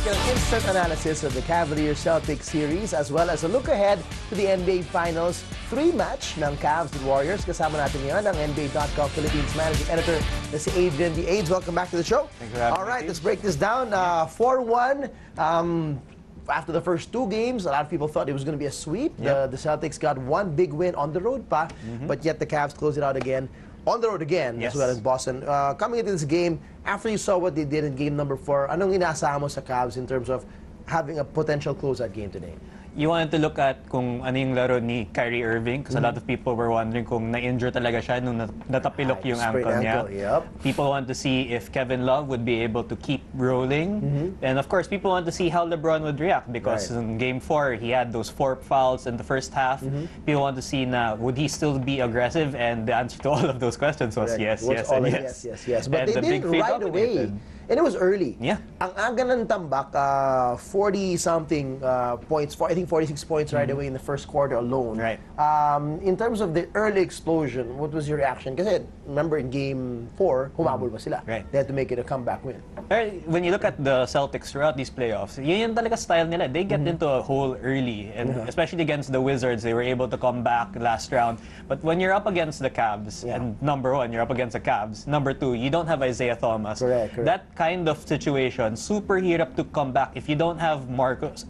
an instant analysis of the Cavaliers-Celtics series as well as a look ahead to the NBA Finals 3-match ng Cavs and Warriors. Kasama natin ngayon ang NBA.com Philippines Managing Editor na si Adrian Dy. Welcome back to the show. Thank you for having me. All right, let's break this down. 4-1. After the first two games, a lot of people thought it was going to be a sweep. Yep. The Celtics got one big win on the road pa, but yet the Cavs closed it out again. On the road again, Yes. as well as Boston. Coming into this game, after you saw what they did in game number 4, anong inaasahan mo sa Cavs in terms of having a potential closeout game today? You wanted to look at kung ano yung laro ni Kyrie Irving because a lot of people were wondering kung na-injure talaga siya nung natapilok yung ankle niya. Yep. People want to see if Kevin Love would be able to keep rolling. And of course, people want to see how LeBron would react because in game 4, he had those 4 fouls in the first half. People want to see na would he still be aggressive, and the answer to all of those questions was yes, yes, and yes. Yes. But And they did it right away. And it was early. Yeah. Ang aga ng tambak, 40-something points, I think 46 points right away in the first quarter alone. Right. In terms of the early explosion, what was your reaction? Kasi remember in game 4, humabol pa sila. Right. They had to make it a comeback win. When you look at the Celtics throughout these playoffs, yun yung talaga style nila. They get into a hole early, and especially against the Wizards, they were able to come back last round. But when you're up against the Cavs, and number 1, you're up against the Cavs. Number 2, you don't have Isaiah Thomas. Correct. That kind of situation, super hirap to come back if you don't have Marcus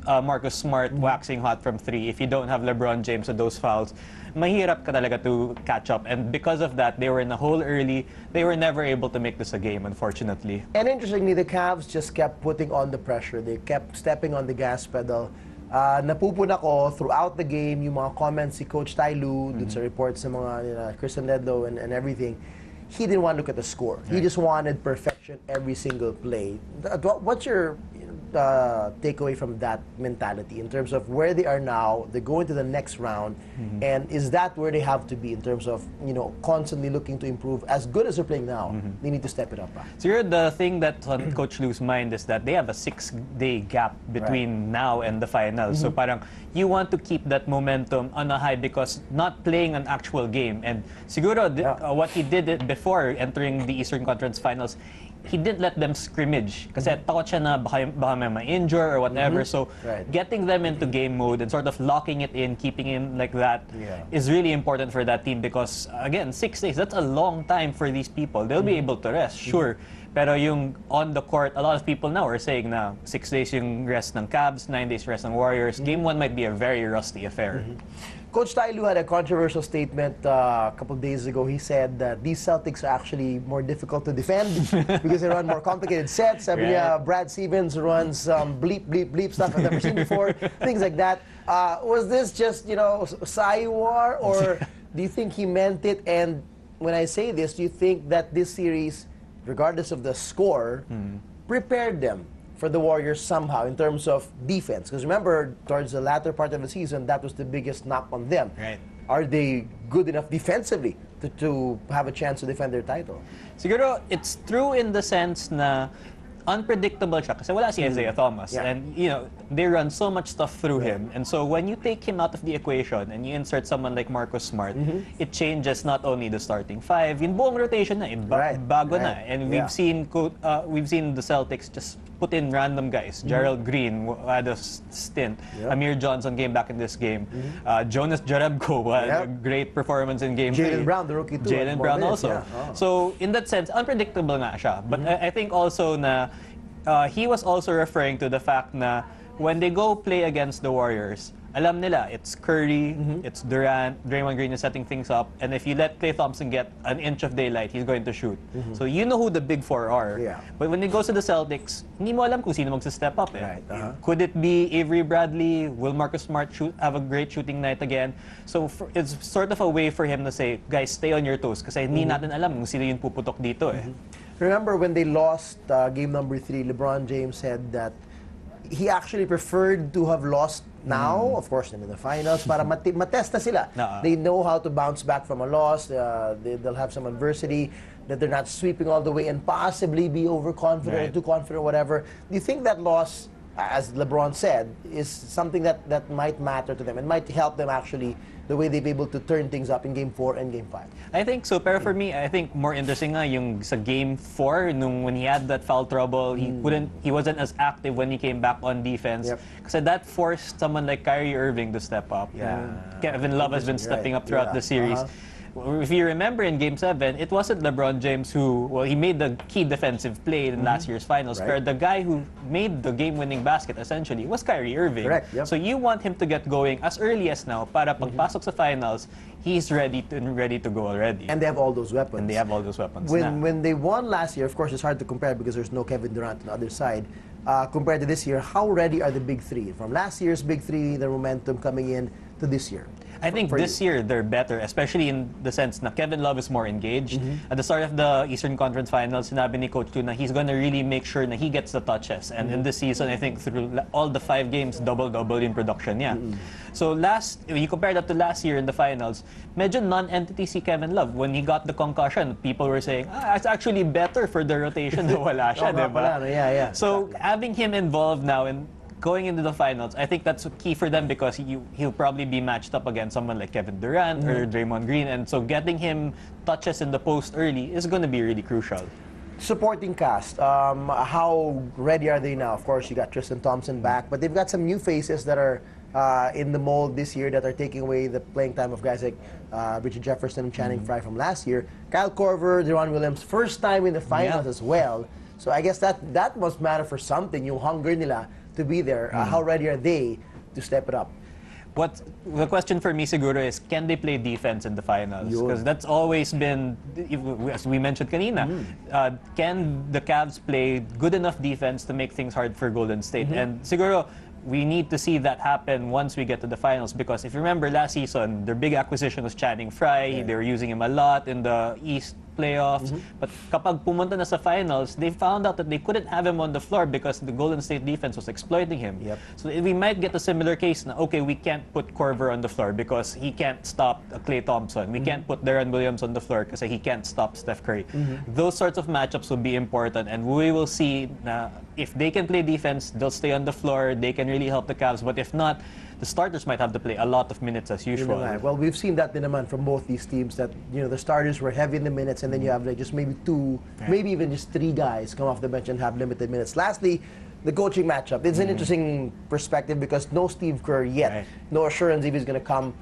Smart waxing hot from 3, if you don't have LeBron James with those fouls, mahirap ka talaga to catch up. And because of that, they were in a hole early. They were never able to make this a game, unfortunately. And interestingly, the Cavs just kept putting on the pressure. They kept stepping on the gas pedal. Napupuna ko throughout the game yung mga comments si Coach Ty Lue dun sa reports sa mga Kristen Ledlow and everything. He didn't want to look at the score. He just wanted perfection every single play. What's your takeaway from that mentality in terms of where they are now? They go into the next round, and is that where they have to be in terms of constantly looking to improve? As good as they're playing now, they need to step it up. So the thing that's on Coach Lue's mind is that they have a 6-day gap between now and the finals. So parang you want to keep that momentum on a high because not playing an actual game. And siguro what he did before entering the Eastern Conference Finals, he didn't let them scrimmage kasi takot siya na baka may ma-injure or whatever. So getting them into game mode and sort of locking it in, keeping him like that is really important for that team because, again, 6 days, that's a long time for these people. They'll be able to rest, sure. Pero yung on the court, a lot of people now are saying na 6 days yung rest ng Cavs, 9 days rest ng Warriors. Game 1 might be a very rusty affair. Coach Ty Lue had a controversial statement a couple of days ago. He said that these Celtics are actually more difficult to defend because they run more complicated sets. Sabi niya, Brad Stevens runs bleep stuff I've never seen before, things like that. Was this just, Saiwar, or do you think he meant it? And when I say this, do you think that this series, regardless of the score, prepared them for the Warriors somehow in terms of defense? Because remember, towards the latter part of the season, that was the biggest knock on them. Right. Are they good enough defensively to have a chance to defend their title? Siguro, it's true in the sense na unpredictable siya kasi wala si Isaiah Thomas, and they run so much stuff through him, and so when you take him out of the equation and you insert someone like Marcus Smart, it changes not only the starting 5, yung buong rotation na bago na, and we've seen the Celtics just put in random guys. Gerald Green had a stint. Amir Johnson came back in this game. Jonas Jerebko had a great performance in game 3. Jaylen Brown, the rookie too. Jaylen Brown also. So in that sense, unpredictable nga siya. But I think also na he was also referring to the fact na when they go play against the Warriors, alam nila, it's Curry, it's Durant, Draymond Green is setting things up, and if you let Klay Thompson get an inch of daylight, he's going to shoot. So you know who the big 4 are. But when it goes to the Celtics, hindi mo alam kung sino magsa-step up. Could it be Avery Bradley? Will Marcus Smart have a great shooting night again? So it's sort of a way for him to say, guys, stay on your toes kasi hindi natin alam kung sino yung puputok dito. Remember when they lost game number 3, LeBron James said that he actually preferred to have lost now, of course, in the finals, para matesta sila. They know how to bounce back from a loss. They'll have some adversity, that they're not sweeping all the way and possibly be overconfident or too confident, whatever. Do you think that loss as LeBron said, is something that might matter to them and might help them actually the way they've been able to turn things up in Game 4 and Game 5. I think so. Pero for me, I think more interesting nga yung sa Game 4, when he had that foul trouble, he wasn't as active when he came back on defense. Kasi that forced someone like Kyrie Irving to step up. Kevin Love has been stepping up throughout the series. If you remember in Game 7, it wasn't LeBron James who, he made the key defensive play in last year's finals. But the guy who made the game-winning basket, essentially, was Kyrie Irving. So you want him to get going as early as now para pagpasok sa finals, he's ready to go already. And they have all those weapons. When they won last year, of course, it's hard to compare because there's no Kevin Durant on the other side. Compared to this year, how ready are the big three? From last year's big three, the momentum coming in to this year? I think this year they're better, especially in the sense na Kevin Love is more engaged. At the start of the Eastern Conference Finals, sinabi ni Coach Tu na he's going to really make sure na he gets the touches. And in this season, I think through all the 5 games, double-double in production niya. So you compare that to last year in the finals, medyo non-entity si Kevin Love. When he got the concussion, people were saying, it's actually better for the rotation na wala siya, diba? So having him involved now and going into the finals, I think that's key for them because he'll probably be matched up against someone like Kevin Durant or Draymond Green, and so getting him touches in the post early is going to be really crucial. Supporting cast, how ready are they now? Of course, you got Tristan Thompson back, but they've got some new faces that are in the mold this year that are taking away the playing time of guys like Richard Jefferson and Channing Frye from last year. Kyle Korver, Deron Williams, first time in the finals as well. So I guess that must matter for something, yung hunger nila to be there. How ready are they to step it up? What the question for me siguro is, can they play defense in the finals? Because that's always been, as we mentioned kanina, can the Cavs play good enough defense to make things hard for Golden State? And siguro, we need to see that happen once we get to the finals, because if you remember last season, their big acquisition was Channing Frye. They were using him a lot in the East playoffs. But kapag pumunta na sa finals, they found out that they couldn't have him on the floor because the Golden State defense was exploiting him. So we might get a similar case na, okay, we can't put Korver on the floor because he can't stop Klay Thompson. We can't put Deron Williams on the floor because he can't stop Steph Curry. Those sorts of matchups will be important, and we will see na if they can play defense, they'll stay on the floor, they can really help the Cavs. But if not, the starters might have to play a lot of minutes as usual. Well, we've seen that din naman from both these teams, that the starters were heavy in the minutes, and then you have like just maybe 2, maybe even just 3 guys come off the bench and have limited minutes. Lastly, the coaching matchup. It's an interesting perspective because no Steve Kerr yet. No assurance if he's going to come,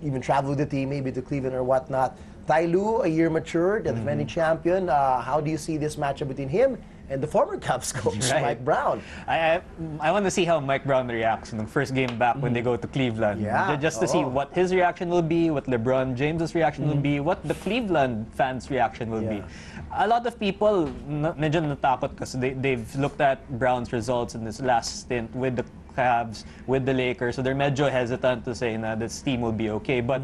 even travel with the team, maybe to Cleveland or whatnot. Ty Lue, a year matured, the defending champion. How do you see this matchup between him and the former Cavs coach, Mike Brown? I want to see how Mike Brown reacts in the first game back when they go to Cleveland. Just to see what his reaction will be, what LeBron James's reaction will be, what the Cleveland fans' reaction will be. A lot of people medyo natakot because they've looked at Brown's results in this last stint with the Cavs, with the Lakers, so they're medyo hesitant to say na this team will be okay. But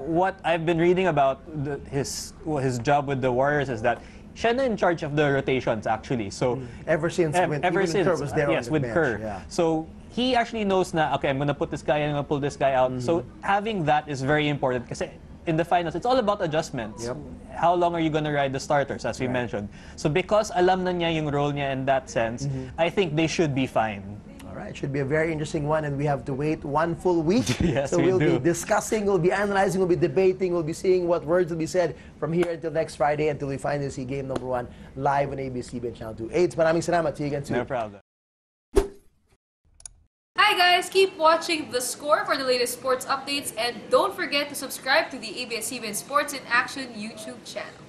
what I've been reading about his job with the Warriors is that siya na in charge of the rotations actually. So ever since Kerr was there on the with bench. Kerr. So he actually knows na, okay, I'm gonna put this guy in, I'm gonna pull this guy out. So having that is very important kasi in the finals, it's all about adjustments. How long are you gonna ride the starters, as we mentioned? So because alam na niya yung role niya in that sense, I think they should be fine. It should be a very interesting one, and we have to wait 1 full week. Yes, so we'll be discussing, we'll be analyzing, we'll be debating, we'll be seeing what words will be said from here until next Friday, until we finally see game number 1 live on ABS-CBN Channel 2. AIDS, maraming salamat. See you again soon. No problem. Hi guys, keep watching The Score for the latest sports updates, and don't forget to subscribe to the ABS-CBN Sports in Action YouTube channel.